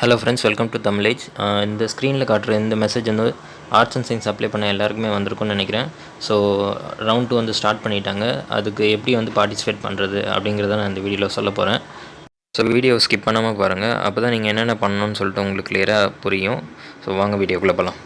Hello friends, welcome to தமிழேஜ். இந்த ஸ்க்ரீனில் காட்டுற இந்த மெசேஜ் வந்து ஆர்ட்ஸ் அண்ட் சயின்ஸ் அப்ளை பண்ண எல்லாருக்குமே வந்திருக்கும்னு நினைக்கிறேன். ஸோ ரவுண்ட் 2 வந்து ஸ்டார்ட் பண்ணிட்டாங்க. அதுக்கு எப்படி வந்து பார்ட்டிசிபேட் பண்ணுறது அப்படிங்கிறத நான் இந்த வீடியோவில் சொல்ல போகிறேன். ஸோ வீடியோ ஸ்கிப் பண்ணாமல் பாருங்கள். அப்போ தான் நீங்கள் என்னென்ன பண்ணணும்னு சொல்லிட்டு உங்களுக்கு கிளியராக புரியும். ஸோ வாங்க வீடியோக்குள்ளே போகலாம்.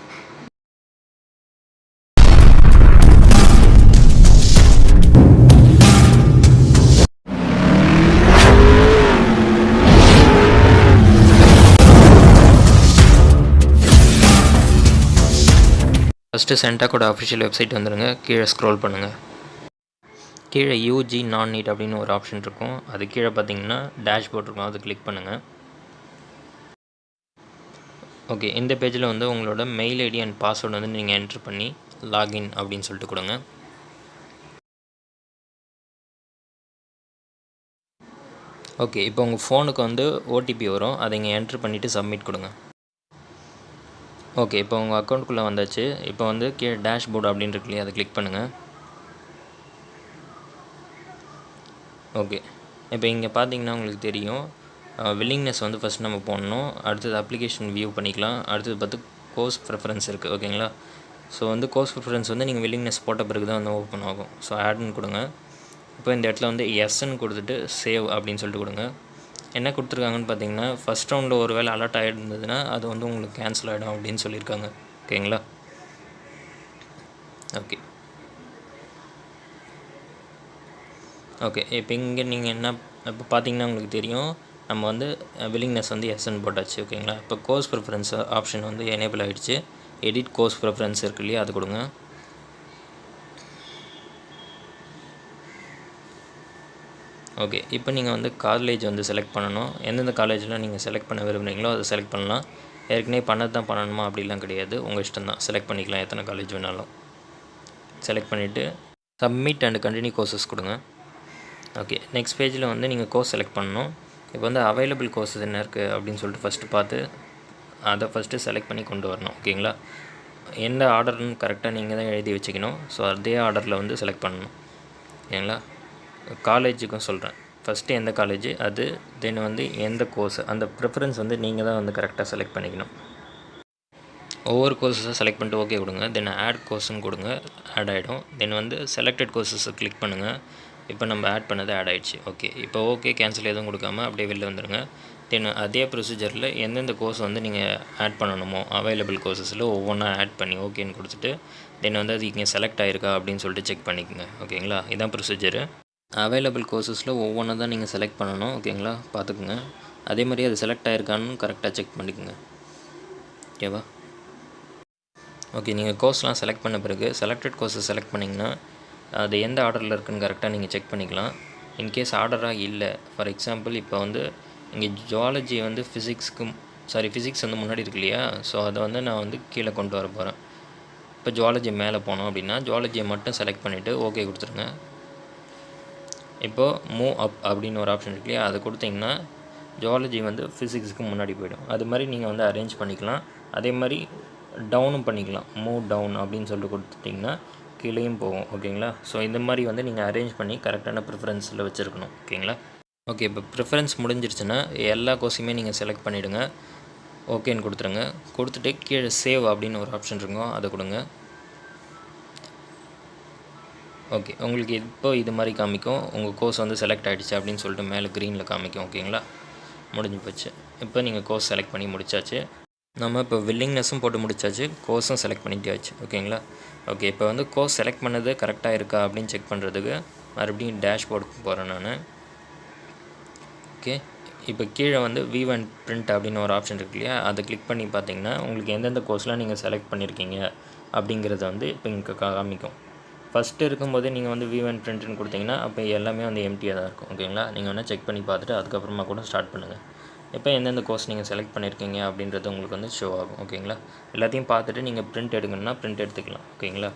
ஃபஸ்ட்டு சென்டாக்கோட அஃபிஷியல் வெப்சைட் வந்துடுங்க. கீழே ஸ்க்ரோல் பண்ணுங்கள். கீழே யூஜி நான் நீட் அப்படின்னு ஒரு ஆப்ஷன் இருக்கும். அது கீழே பார்த்தீங்கன்னா டேஷ்போர்ட் இருக்கும். அது கிளிக் பண்ணுங்கள். ஓகே, இந்த பேஜில் வந்து உங்களோட மெயில் ஐடி அண்ட் பாஸ்வேர்டு வந்து நீங்கள் என்ட்ரு பண்ணி லாகின் அப்படின்னு சொல்லிட்டு கொடுங்க. ஓகே, இப்போ உங்கள் ஃபோனுக்கு வந்து ஓடிபி வரும். அதை இங்கே என்ட்ரு பண்ணிவிட்டு சப்மிட் கொடுங்க. ஓகே, இப்போ உங்கள் அக்கௌண்ட்டுக்குள்ளே வந்தாச்சு. இப்போ வந்து கீழே டேஷ்போர்டு அப்படின்னு இருக்கு இல்லையா, அதை கிளிக் பண்ணுங்கள். ஓகே, இப்போ இங்கே பார்த்தீங்கன்னா உங்களுக்கு தெரியும் வில்லிங்னஸ் வந்து ஃபஸ்ட் நம்ம போடணும். அடுத்தது அப்ளிகேஷன் வியூ பண்ணிக்கலாம். அடுத்தது பார்த்து கோர்ஸ் ப்ரிஃபரன்ஸ் இருக்குது. ஓகேங்களா? ஸோ வந்து கோர்ஸ் ப்ரிஃபரன்ஸ் வந்து நீங்கள் வில்லிங்னஸ் போட்ட பிறகு தான் வந்து ஓப்பன் ஆகும். ஸோ ஆட்னு கொடுங்க. இப்போ இந்த இடத்துல வந்து எஸ்ன்னு கொடுத்துட்டு சேவ் அப்படின்னு சொல்லிட்டு கொடுங்க. என்ன கொடுத்துருக்காங்கன்னு பார்த்தீங்கன்னா, ஃபஸ்ட் ரவுண்டில் ஒரு வேளை அலர்ட் ஆகிருந்ததுன்னா அது வந்து உங்களுக்கு கேன்சல் ஆகிடும் அப்படின்னு சொல்லியிருக்காங்க. ஓகேங்களா? ஓகே ஓகே இப்போ இங்கே நீங்கள் என்ன இப்போ பார்த்தீங்கன்னா உங்களுக்கு தெரியும் நம்ம வந்து வில்லிங்னஸ் வந்து எஸ்ன்னு போட்டாச்சு. ஓகேங்களா? இப்போ கோர்ஸ் ப்ரிஃபரன்ஸ் ஆப்ஷன் வந்து எனேபிள் ஆகிடுச்சு. எடிட் கோர்ஸ் ப்ரிஃபரன்ஸ் இருக்கு இல்லையா, அது கொடுங்க. ஓகே, இப்போ நீங்கள் வந்து காலேஜ் வந்து செலக்ட் பண்ணணும். எந்தெந்த காலேஜில் நீங்கள் செலக்ட் பண்ண விரும்புகிறீங்களோ அதை செலக்ட் பண்ணலாம். ஏற்கனவே பண்ணது தான் பண்ணணுமா அப்படிலாம் கிடையாது. உங்கள் இஷ்டம் தான். செலக்ட் பண்ணிக்கலாம் எத்தனை காலேஜ் வேணாலும். செலக்ட் பண்ணிவிட்டு சப்மிட் அண்ட் கண்டினியூ கோர்சஸ் கொடுங்க. ஓகே, நெக்ஸ்ட் பேஜில் வந்து நீங்கள் கோர்ஸ் செலக்ட் பண்ணணும். இப்போ வந்து அவைலபிள் கோர்ஸஸ் என்ன இருக்குது அப்படின்னு சொல்லிட்டு ஃபஸ்ட்டு பார்த்து அதை ஃபஸ்ட்டு செலக்ட் பண்ணி கொண்டு வரணும். ஓகேங்களா? எந்த ஆர்டர்னு கரெக்டாக நீங்கள் தான் எழுதி வச்சுக்கணும். ஸோ அதே ஆர்டரில் வந்து செலக்ட் பண்ணணும். ஓகேங்களா? காலேஜுக்கும் சொல்கிறேன். ஃபஸ்ட்டு எந்த காலேஜ், அது தென் வந்து எந்த கோர்ஸ், அந்த ப்ரிஃபரன்ஸ் வந்து நீங்கள் தான் வந்து கரெக்டாக செலக்ட் பண்ணிக்கணும். ஒவ்வொரு கோர்ஸஸை செலக்ட் பண்ணிட்டு ஓகே கொடுங்க. தென் ஆட் கோர்ஸ்ன்னு கொடுங்க. ஆட் ஆகிடும். தென் வந்து செலக்டட் கோர்ஸஸை கிளிக் பண்ணுங்கள். இப்போ நம்ம ஆட் பண்ணது ஆட் ஆகிடுச்சு. ஓகே, இப்போ ஓகே கேன்சல் எதுவும் கொடுக்காம அப்படியே வெளில வந்துடுங்க. தென் அதே ப்ரொசீஜரில் எந்தெந்த கோர்ஸ் வந்து நீங்கள் ஆட் பண்ணணுமோ அவைலபிள் கோர்ஸஸில் ஒவ்வொன்றா ஆட் பண்ணி ஓகேன்னு கொடுத்துட்டு தென் வந்து அது இங்கே செலக்ட் ஆகிருக்கா அப்படின்னு சொல்லிட்டு செக் பண்ணிக்கோங்க. ஓகேங்களா? இதான் ப்ரொசீஜரு. அவைலபிள் கோர்ஸஸில் ஒவ்வொன்றா தான் நீங்கள் செலக்ட் பண்ணணும். ஓகேங்களா? பார்த்துக்குங்க. அதே மாதிரி அது செலக்ட் ஆகிருக்கான்னு கரெக்டாக செக் பண்ணிக்கோங்க. ஓகேவா? ஓகே, நீங்கள் கோர்ஸ்லாம் செலக்ட் பண்ண பிறகு செலக்டட் கோர்ஸை செலக்ட் பண்ணிங்கன்னா அது எந்த ஆர்டரில் இருக்குதுன்னு கரெக்டாக நீங்கள் செக் பண்ணிக்கலாம். இன்கேஸ் ஆர்டராக இல்லை, ஃபார் எக்ஸாம்பிள் இப்போ வந்து இங்கே ஜுவாலஜி வந்து ஃபிசிக்ஸ் வந்து முன்னாடி இருக்கு இல்லையா, ஸோ அதை வந்து நான் வந்து கீழே கொண்டு வர போகிறேன். இப்போ ஜுவாலஜி மேலே போனோம் அப்படின்னா ஜுவாலஜியை மட்டும் செலக்ட் பண்ணிவிட்டு ஓகே கொடுத்துருங்க. இப்போது மூவ் அப் அப்படின்னு ஒரு ஆப்ஷன் இருக்கு இல்லையா, அதை கொடுத்தீங்கன்னா ஜுவாலஜி வந்து ஃபிசிக்ஸுக்கு முன்னாடி போய்டும். அது மாதிரி நீங்கள் வந்து அரேஞ்ச் பண்ணிக்கலாம். அதே மாதிரி டவுனும் பண்ணிக்கலாம். மூவ் டவுன் அப்படின்னு சொல்லிட்டு கொடுத்துட்டிங்கன்னா கீழேயும் போகும். ஓகேங்களா? ஸோ இந்த மாதிரி வந்து நீங்கள் அரேஞ்ச் பண்ணி கரெக்டான ப்ரிஃபரன்ஸில் வச்சுருக்கணும். ஓகேங்களா? ஓகே, இப்போ ப்ரிஃபரன்ஸ் முடிஞ்சிருச்சுன்னா எல்லா கோர்ஸையுமே நீங்கள் செலக்ட் பண்ணிவிடுங்க. ஓகேன்னு கொடுத்துருங்க. கொடுத்துட்டு கீழே சேவ் அப்படின்னு ஒரு ஆப்ஷன் இருக்கும், அதை கொடுங்க. ஓகே, உங்களுக்கு இப்போ இது மாதிரி காமிக்கும். உங்கள் கோர்ஸ் வந்து செலக்ட் ஆகிடுச்சு அப்படின்னு சொல்லிட்டு மேலே க்ரீனில் காமிக்கும். ஓகேங்களா? முடிஞ்சு போச்சு. இப்போ நீங்கள் கோர்ஸ் செலக்ட் பண்ணி முடிச்சாச்சு. நம்ம இப்போ வில்லிங்னஸும் போட்டு முடிச்சாச்சு, கோர்ஸும் செலக்ட் பண்ணிட்டாச்சு. ஓகேங்களா? ஓகே, இப்போ வந்து கோர்ஸ் செலக்ட் பண்ணது கரெக்டாக இருக்கா அப்படின்னு செக் பண்ணுறதுக்கு மறுபடியும் டேஷ்போர்டுக்கு போகிறேன் நான். ஓகே, இப்போ கீழே வந்து வியூ அண்ட் பிரிண்ட் அப்படின்னு ஒரு ஆப்ஷன் இருக்கு இல்லையா, அதை கிளிக் பண்ணி பார்த்தீங்கன்னா உங்களுக்கு எந்தெந்த கோர்ஸ்லாம் நீங்கள் செலக்ட் பண்ணியிருக்கீங்க அப்படிங்கிறத வந்து இப்போ இங்கே காமிக்கும். ஃபஸ்ட்டு இருக்கும்போதே நீங்கள் வந்து வியூ அண்ட் பிரிண்ட்னு கொடுத்தீங்கன்னா அப்போ எல்லாமே வந்து எம்டியாக தான் இருக்கும். ஓகேங்களா? நீங்கள் வேணால் செக் பண்ணி பார்த்துட்டு அதுக்கப்புறமா கூட ஸ்டார்ட் பண்ணுங்கள். இப்போ எந்தெந்த கோர்ஸ் நீங்கள் செலக்ட் பண்ணியிருக்கீங்க அப்படின்றது உங்களுக்கு வந்து ஷோ ஆகும். ஓகேங்களா? எல்லாத்தையும் பார்த்துட்டு நீங்கள் பிரிண்ட் எடுக்கணும்னா பிரிண்ட் எடுத்துக்கலாம். ஓகேங்களா?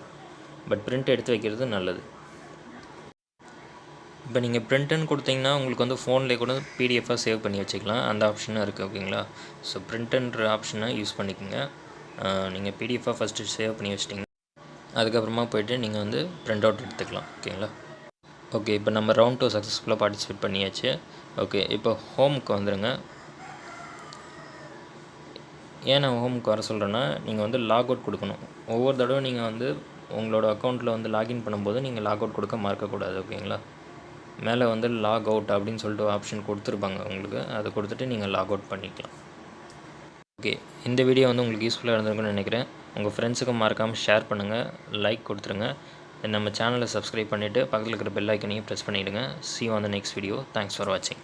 பட் பிரிண்ட் எடுத்து வைக்கிறது நல்லது. இப்போ நீங்கள் பிரிண்ட்டுன்னு கொடுத்தீங்கன்னா உங்களுக்கு வந்து ஃபோன்லேயே கூட பிடிஎஃபாக சேவ் பண்ணி வச்சுக்கலாம். அந்த ஆப்ஷனும் இருக்குது. ஓகேங்களா? ஸோ பிரிண்ட்டுன்ற ஆப்ஷனை யூஸ் பண்ணிக்கோங்க. நீங்கள் பிடிஎஃபாக ஃபஸ்ட்டு சேவ் பண்ணி வச்சிட்டிங்கன்னா அதுக்கப்புறமா போய்ட்டு நீங்கள் வந்து பிரிண்ட் அவுட் எடுத்துக்கலாம். ஓகேங்களா? ஓகே, இப்போ நம்ம ரவுண்ட் 2 சக்ஸஸ்ஃபுல்லாக பார்ட்டிசிபேட் பண்ணியாச்சு. ஓகே, இப்போ ஹோமுக்கு வந்துடுங்க. ஏன் நான் ஹோமுக்கு வர சொல்கிறேன்னா, நீங்கள் வந்து லாக் அவுட் கொடுக்கணும். ஒவ்வொரு தடவை நீங்கள் வந்து உங்களோட அக்கௌண்ட்டில் வந்து லாகின் பண்ணும்போது நீங்கள் லாக் அவுட் கொடுக்க மறக்கக்கூடாது. ஓகேங்களா? மேலே வந்து லாக் அவுட் அப்படின்னு சொல்லிட்டு ஆப்ஷன் கொடுத்துருப்பாங்க உங்களுக்கு. அதை கொடுத்துட்டு நீங்கள் லாக் அவுட் பண்ணிக்கலாம். ஓகே, இந்த வீடியோ வந்து உங்களுக்கு யூஸ்ஃபுல்லாக இருந்திருக்குன்னு நினைக்கிறேன். உங்கள் ஃப்ரெண்ட்ஸுக்கும் மறக்காமல் ஷேர் பண்ணுங்கள், லைக் கொடுத்துருங்க. நம்ம சேனலை சப்ஸ்கிரைப் பண்ணிவிட்டு பக்கத்தில் இருக்கிற பெல் ஐக்கனையும் ப்ரெஸ் பண்ணிவிடுங்க. See you on the next video. Thanks for watching.